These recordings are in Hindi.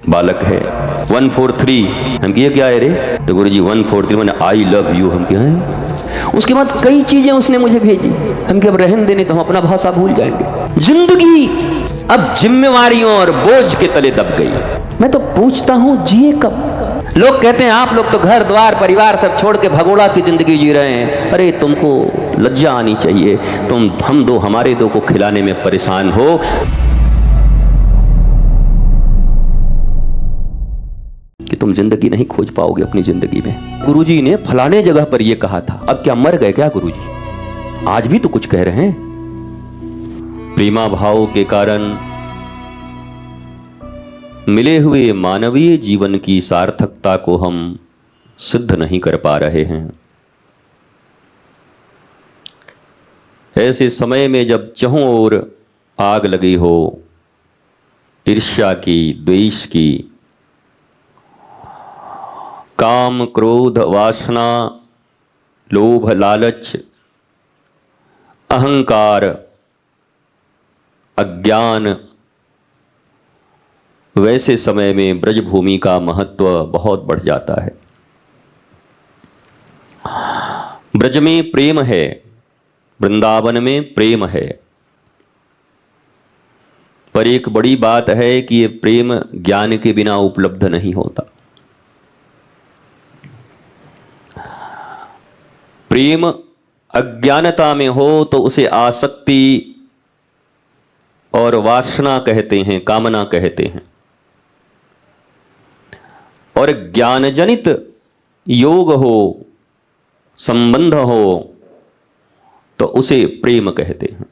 बालक है। 143 हम किए क्या है रे, तो गुरुजी 143 मैंने आई लव यू हम क्या है। उसके बाद कई चीजें उसने मुझे भेजी, हम कि अब रहन देने तो हम अपना भाषा भूल जाएंगे। जिंदगी अब जिम्मेवारियों और बोझ के तले दब गई। मैं तो पूछता हूं जिए कब। लोग कहते हैं आप लोग तो घर द्वार परिवार सब छोड़ के भगोड़ा की जिंदगी जी रहे हैं। अरे तुमको लज्जा आनी चाहिए, तुम हम दो हमारे दो को खिलाने में परेशान हो। कि तुम जिंदगी नहीं खोज पाओगे अपनी जिंदगी में। गुरुजी ने फलाने जगह पर यह कहा था, अब क्या मर गए क्या गुरुजी? आज भी तो कुछ कह रहे हैं। प्रेमा भाव के कारण मिले हुए मानवीय जीवन की सार्थकता को हम सिद्ध नहीं कर पा रहे हैं। ऐसे समय में जब चहुं ओर आग लगी हो, ईर्ष्या की, द्वेष की, काम क्रोध वासना, लोभ लालच, अहंकार, अज्ञान, वैसे समय में ब्रजभूमि का महत्व बहुत बढ़ जाता है। ब्रज में प्रेम है, वृंदावन में प्रेम है, पर एक बड़ी बात है कि ये प्रेम ज्ञान के बिना उपलब्ध नहीं होता। प्रेम अज्ञानता में हो तो उसे आसक्ति और वासना कहते हैं, कामना कहते हैं, और ज्ञान जनित योग हो, संबंध हो तो उसे प्रेम कहते हैं।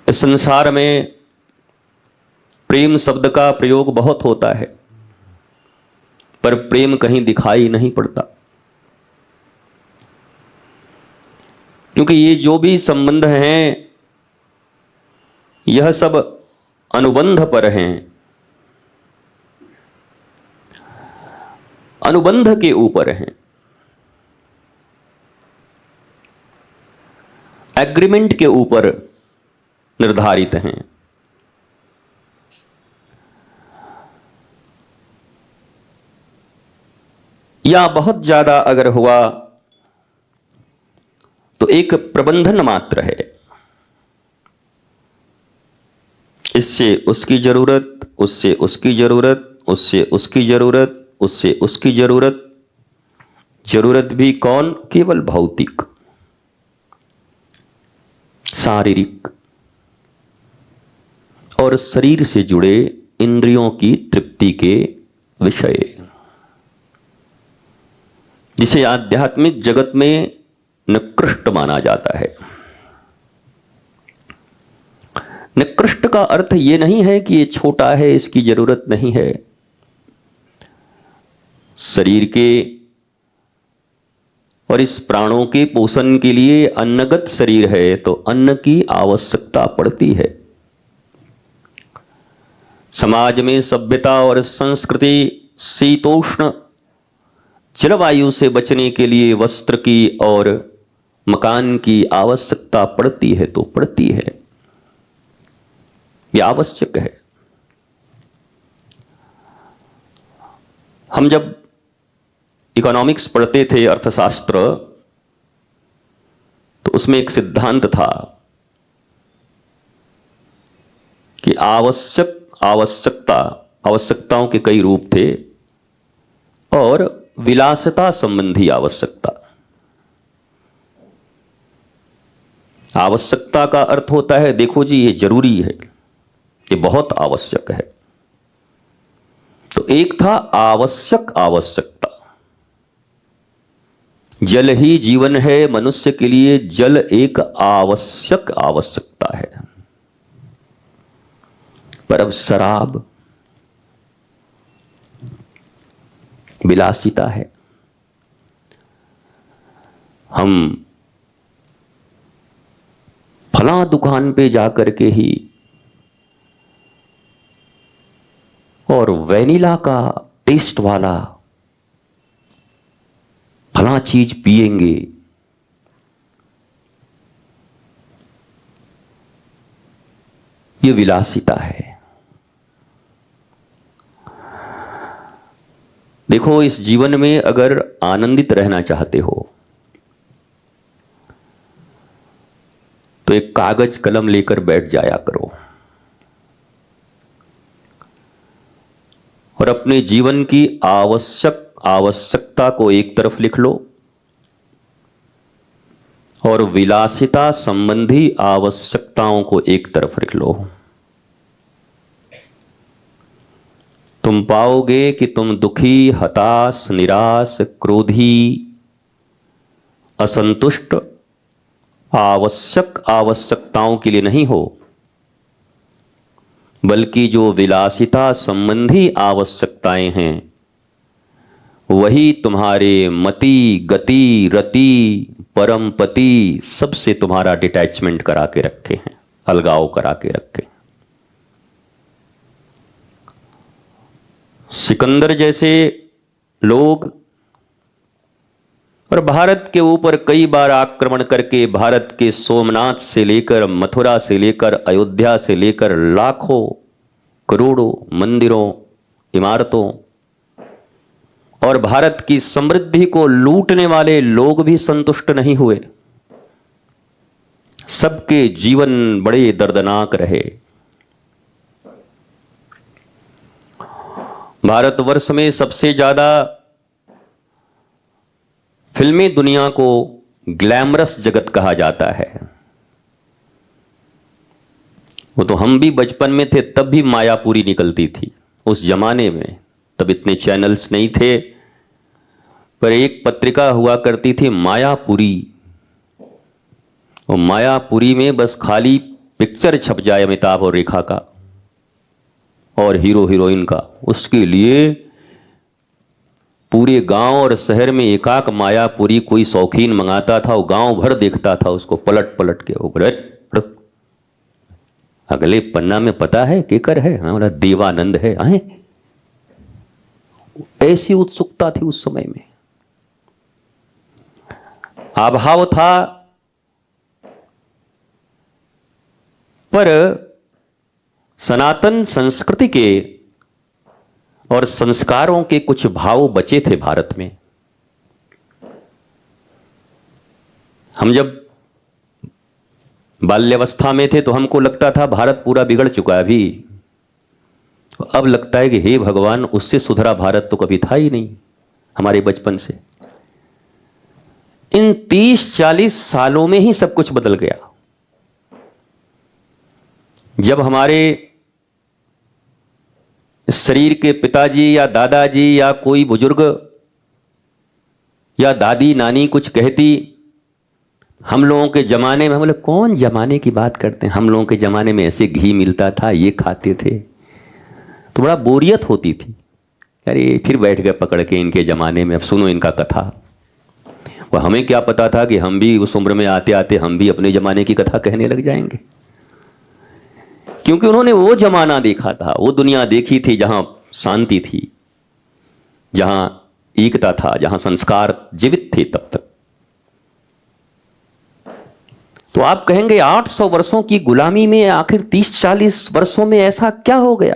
इस संसार में प्रेम शब्द का प्रयोग बहुत होता है, पर प्रेम कहीं दिखाई नहीं पड़ता, क्योंकि ये जो भी संबंध हैं यह सब अनुबंध पर हैं, अनुबंध के ऊपर हैं, एग्रीमेंट के ऊपर निर्धारित हैं। या बहुत ज्यादा अगर हुआ तो एक प्रबंधन मात्र है। इससे उसकी जरूरत, उससे उसकी जरूरत, उससे उसकी जरूरत, उससे उसकी जरूरत। जरूरत भी कौन? केवल भौतिक, शारीरिक और शरीर से जुड़े इंद्रियों की तृप्ति के विषय, जिसे आध्यात्मिक जगत में निकृष्ट माना जाता है। निकृष्ट का अर्थ यह नहीं है कि ये छोटा है, इसकी जरूरत नहीं है। शरीर के और इस प्राणों के पोषण के लिए अन्नगत शरीर है तो अन्न की आवश्यकता पड़ती है। समाज में सभ्यता और संस्कृति शीतोष्ण जलवायु से बचने के लिए वस्त्र की और मकान की आवश्यकता पड़ती है, तो पड़ती है, यह आवश्यक है। हम जब इकोनॉमिक्स पढ़ते थे, अर्थशास्त्र, तो उसमें एक सिद्धांत था कि आवश्यकताओं के कई रूप थे और विलासिता संबंधी आवश्यकता। आवश्यकता का अर्थ होता है, देखो जी ये जरूरी है, ये बहुत आवश्यक है। तो एक था आवश्यक आवश्यकता। जल ही जीवन है, मनुष्य के लिए जल एक आवश्यक आवश्यकता है। पर अब शराब विलासिता है। हम फला दुकान पे जाकर के ही और वैनिला का टेस्ट वाला फला चीज पिएंगे, ये विलासिता है। देखो, इस जीवन में अगर आनंदित रहना चाहते हो तो एक कागज कलम लेकर बैठ जाया करो और अपने जीवन की आवश्यकता को एक तरफ लिख लो और विलासिता संबंधी आवश्यकताओं को एक तरफ रख लो। तुम पाओगे कि तुम दुखी, हताश, निराश, क्रोधी, असंतुष्ट आवश्यकताओं के लिए नहीं हो, बल्कि जो विलासिता संबंधी आवश्यकताएं हैं वही तुम्हारे मति, गति, रति, परम पति सबसे तुम्हारा डिटैचमेंट करा के रखे हैं, अलगाव करा के रखे। सिकंदर जैसे लोग और भारत के ऊपर कई बार आक्रमण करके भारत के सोमनाथ से लेकर, मथुरा से लेकर, अयोध्या से लेकर लाखों करोड़ों मंदिरों, इमारतों और भारत की समृद्धि को लूटने वाले लोग भी संतुष्ट नहीं हुए। सबके जीवन बड़े दर्दनाक रहे। भारतवर्ष में सबसे ज्यादा फिल्मी दुनिया को ग्लैमरस जगत कहा जाता है। वो तो हम भी बचपन में थे तब भी मायापुरी निकलती थी उस जमाने में। तब इतने चैनल्स नहीं थे, पर एक पत्रिका हुआ करती थी मायापुरी। और मायापुरी में बस खाली पिक्चर छप जाए अमिताभ और रेखा का और हीरो हीरोइन का, उसके लिए पूरे गांव और शहर में एकाक मायापुरी कोई शौकीन मंगाता था। वो गांव भर देखता था उसको पलट पलट के। अगले पन्ना में पता है केकर है, हमारा देवानंद है। ऐसी उत्सुकता थी उस समय में, अभाव था। पर सनातन संस्कृति के और संस्कारों के कुछ भाव बचे थे भारत में। हम जब बाल्यावस्था में थे तो हमको लगता था भारत पूरा बिगड़ चुका है अभी। अब लगता है कि हे भगवान, उससे सुधरा भारत तो कभी था ही नहीं हमारे बचपन से। इन 30-40 सालों में ही सब कुछ बदल गया। जब हमारे शरीर के पिताजी या दादाजी या कोई बुजुर्ग या दादी नानी कुछ कहती, हम लोगों के जमाने में, हम बोले कौन जमाने की बात करते हैं, हम लोगों के जमाने में ऐसे घी मिलता था, ये खाते थे, तो बड़ा बोरियत होती थी। अरे फिर बैठ गए पकड़ के इनके जमाने में, अब सुनो इनका कथा। वह हमें क्या पता था कि हम भी उस उम्र में आते आते हम भी अपने जमाने की कथा कहने लग जाएंगे, क्योंकि उन्होंने वो जमाना देखा था, वो दुनिया देखी थी जहां शांति थी, जहां एकता था, जहां संस्कार जीवित थे तब तक। तो आप कहेंगे 800 वर्षों की गुलामी में आखिर 30-40 वर्षों में ऐसा क्या हो गया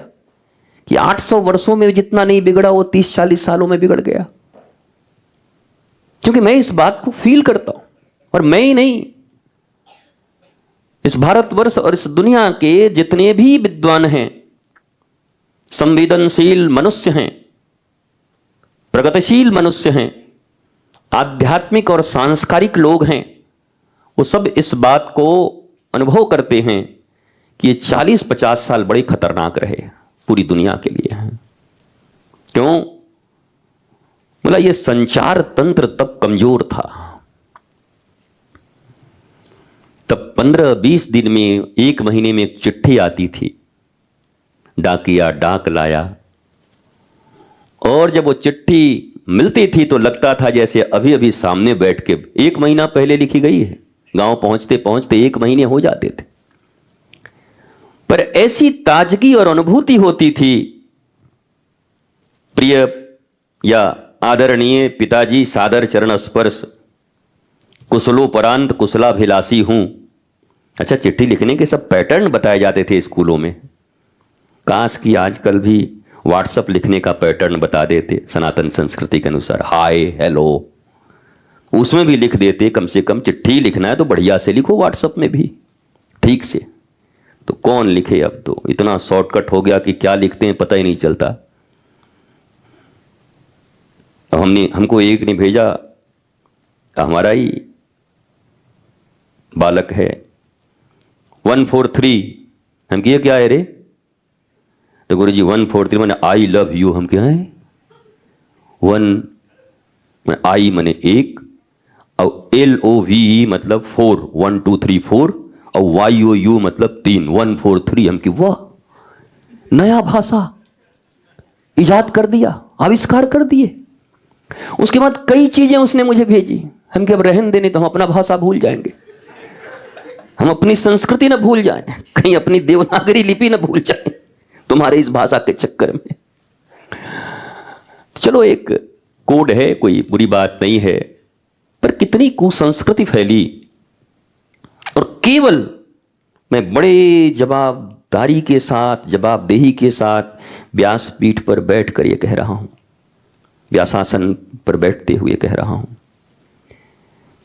कि 800 वर्षों में जितना नहीं बिगड़ा वो 30-40 सालों में बिगड़ गया? क्योंकि मैं इस बात को फील करता हूं, और मैं ही नहीं, इस भारतवर्ष और इस दुनिया के जितने भी विद्वान हैं, संवेदनशील मनुष्य हैं, प्रगतिशील मनुष्य हैं, आध्यात्मिक और सांस्कारिक लोग हैं, वो सब इस बात को अनुभव करते हैं कि ये 40-50 साल बड़े खतरनाक रहे पूरी दुनिया के लिए। क्यों? बोला ये संचार तंत्र तब कमजोर था। तब 15-20 दिन में, 1 महीने में एक चिट्ठी आती थी, डाकिया डाक लाया, और जब वो चिट्ठी मिलती थी तो लगता था जैसे अभी अभी सामने बैठ के 1 महीना पहले लिखी गई है। गांव पहुंचते पहुंचते 1 महीने हो जाते थे, पर ऐसी ताजगी और अनुभूति होती थी। प्रिय या आदरणीय पिताजी, सादर चरण स्पर्श, कुशलोपरांत कुशलाभिलाषी हूं। अच्छा, चिट्ठी लिखने के सब पैटर्न बताए जाते थे स्कूलों में। काश कि आजकल भी व्हाट्सएप लिखने का पैटर्न बता देते सनातन संस्कृति के अनुसार, हाय हेलो, उसमें भी लिख देते। कम से कम चिट्ठी लिखना है तो बढ़िया से लिखो, व्हाट्सएप में भी ठीक से। तो कौन लिखे, अब तो इतना शॉर्टकट हो गया कि क्या लिखते हैं पता ही नहीं चलता। अब हमको एक ने भेजा, हमारा ही बालक है, 143। हम किए क्या है रे, तो गुरु जी 143 मैंने आई लव यू। हम क्या है, 1 आई मैंने एक, और LOVE मतलब 4, 1 2 3 4, और YOU मतलब 3, 143। हम की वाह, नया भाषा इजाद कर दिया, आविष्कार कर दिए। उसके बाद कई चीजें उसने मुझे भेजी। हम कि अब रहन देने, तो हम अपना भाषा भूल जाएंगे, हम अपनी संस्कृति न भूल जाएं, कहीं अपनी देवनागरी लिपि न भूल जाएं तुम्हारे इस भाषा के चक्कर में। चलो एक कोड है, कोई बुरी बात नहीं है, पर कितनी कुसंस्कृति फैली। और केवल मैं बड़े जवाबदारी के साथ, जवाबदेही के साथ व्यासपीठ पर बैठकर यह कह रहा हूं, व्यासासन पर बैठते हुए कह रहा हूं,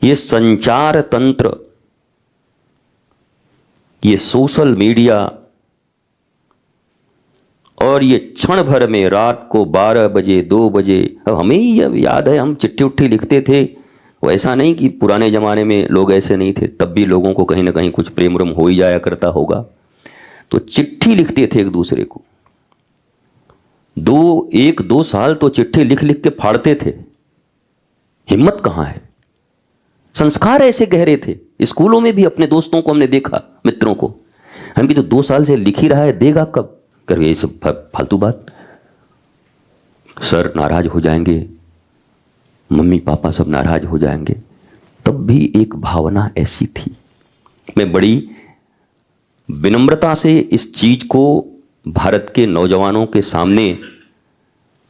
ये संचार तंत्र, ये सोशल मीडिया, और ये क्षण भर में रात को 12 बजे 2 बजे, अब हमें ही अब याद है हम चिट्ठी उट्ठी लिखते थे। वैसा नहीं कि पुराने ज़माने में लोग ऐसे नहीं थे, तब भी लोगों को कहीं ना कहीं कुछ प्रेम रम हो ही जाया करता होगा, तो चिट्ठी लिखते थे एक दूसरे को। 1-2 साल तो चिट्ठी लिख लिख के फाड़ते थे। हिम्मत कहाँ है, संस्कार ऐसे गहरे थे। स्कूलों में भी अपने दोस्तों को हमने देखा, मित्रों को, हम भी तो 2 साल से लिख ही रहा है, देगा कब, कर ये सब फालतू बात, सर नाराज हो जाएंगे, मम्मी पापा सब नाराज हो जाएंगे। तब भी एक भावना ऐसी थी। मैं बड़ी विनम्रता से इस चीज को भारत के नौजवानों के सामने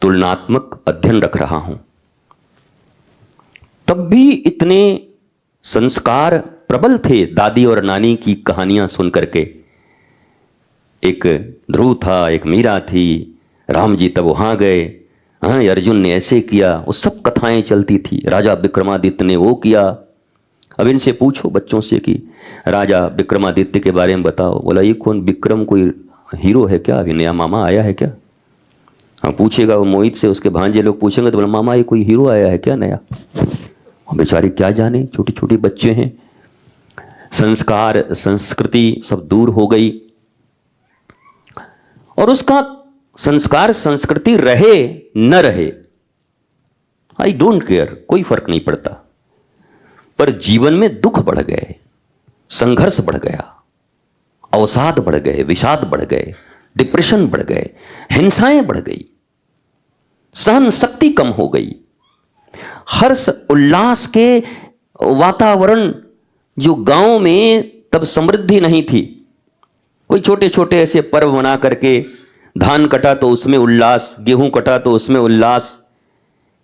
तुलनात्मक अध्ययन रख रहा हूं। तब भी इतने संस्कार प्रबल थे, दादी और नानी की कहानियां सुन करके। एक ध्रुव था, एक मीरा थी, राम जी तब वहां गए, हाँ अर्जुन ने ऐसे किया, वो सब कथाएं चलती थी। राजा विक्रमादित्य ने वो किया। अब इनसे पूछो बच्चों से कि राजा विक्रमादित्य के बारे में बताओ, बोला ये कौन विक्रम, कोई हीरो है क्या, अभी नया मामा आया है क्या? हाँ पूछेगा वो मोहित से, उसके भांजे लोग पूछेंगे तो बोला मामा ये कोई हीरो आया है क्या नया? बेचारे क्या जाने, छोटे छोटे बच्चे हैं। संस्कार संस्कृति सब दूर हो गई, और उसका संस्कार संस्कृति रहे न रहे, आई डोंट केयर, कोई फर्क नहीं पड़ता, पर जीवन में दुख बढ़ गए, संघर्ष बढ़ गया, अवसाद बढ़ गए, विषाद बढ़ गए, डिप्रेशन बढ़ गए, हिंसाएं बढ़ गई, सहन शक्ति कम हो गई। हर्ष उल्लास के वातावरण जो गांव में तब समृद्धि नहीं थी, कोई छोटे छोटे ऐसे पर्व मना करके, धान कटा तो उसमें उल्लास, गेहूं कटा तो उसमें उल्लास,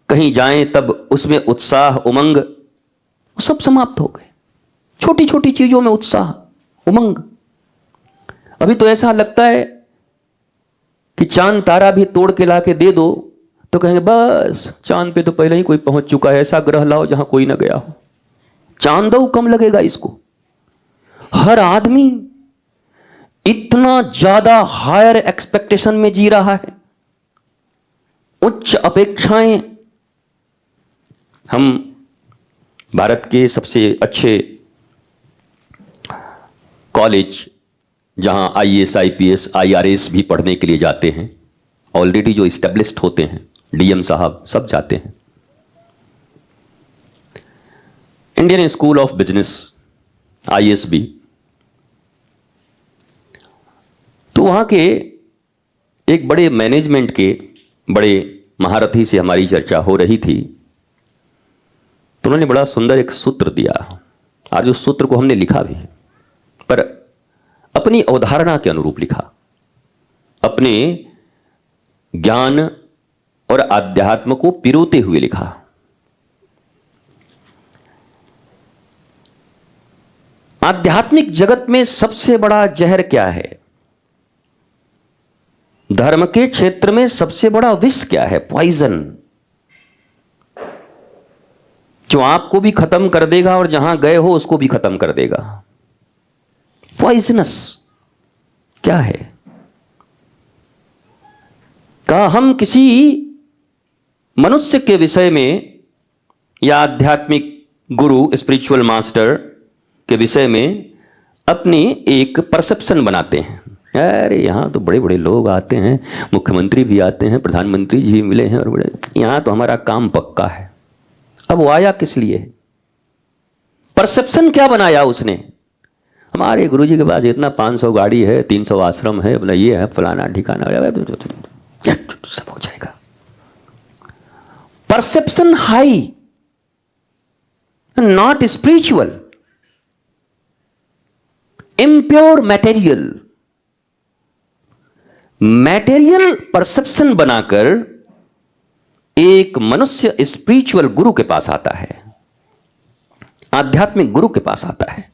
कहीं जाएं तब उसमें उत्साह उमंग, वो सब समाप्त हो गए। छोटी छोटी चीजों में उत्साह उमंग। अभी तो ऐसा लगता है कि चांद तारा भी तोड़ के ला के दे दो तो कहेंगे बस चांद पे तो पहले ही कोई पहुंच चुका है, ऐसा ग्रह लाओ जहां कोई ना गया हो। चांदो कम लगेगा इसको। हर आदमी इतना ज्यादा हायर एक्सपेक्टेशन में जी रहा है, उच्च अपेक्षाएं। हम भारत के सबसे अच्छे कॉलेज जहां IAS IPS IRS भी पढ़ने के लिए जाते हैं, ऑलरेडी जो इस्टेब्लिश्ड होते हैं, DM साहब सब जाते हैं। Indian school of business ISB, तो वहाँ के एक बड़े मैनेजमेंट के बड़े महारथी से हमारी चर्चा हो रही थी, तो उन्होंने बड़ा सुंदर एक सूत्र दिया। आज उस सूत्र को हमने लिखा भी है, पर अपनी अवधारणा के अनुरूप लिखा, अपने ज्ञान और आध्यात्म को पिरोते हुए लिखा। आध्यात्मिक जगत में सबसे बड़ा जहर क्या है? धर्म के क्षेत्र में सबसे बड़ा विष क्या है? पॉइजन, जो आपको भी खत्म कर देगा और जहां गए हो उसको भी खत्म कर देगा। पॉइजनस क्या है? का हम किसी मनुष्य के विषय में या आध्यात्मिक गुरु, स्पिरिचुअल मास्टर के विषय में अपनी एक परसेप्शन बनाते हैं। अरे यहाँ तो बड़े बड़े लोग आते हैं, मुख्यमंत्री भी आते हैं, प्रधानमंत्री जी भी मिले हैं, और बड़े यहाँ तो हमारा काम पक्का है। अब वो आया किस लिए? परसेप्शन क्या बनाया उसने? हमारे गुरुजी के पास इतना 500 गाड़ी है, 300 आश्रम है, बोला ये है फलाना ठिकाना, सब हो जाएगा। Perception high, not spiritual, impure material. Material perception बनाकर एक मनुष्य स्पिरिचुअल गुरु के पास आता है, आध्यात्मिक गुरु के पास आता है।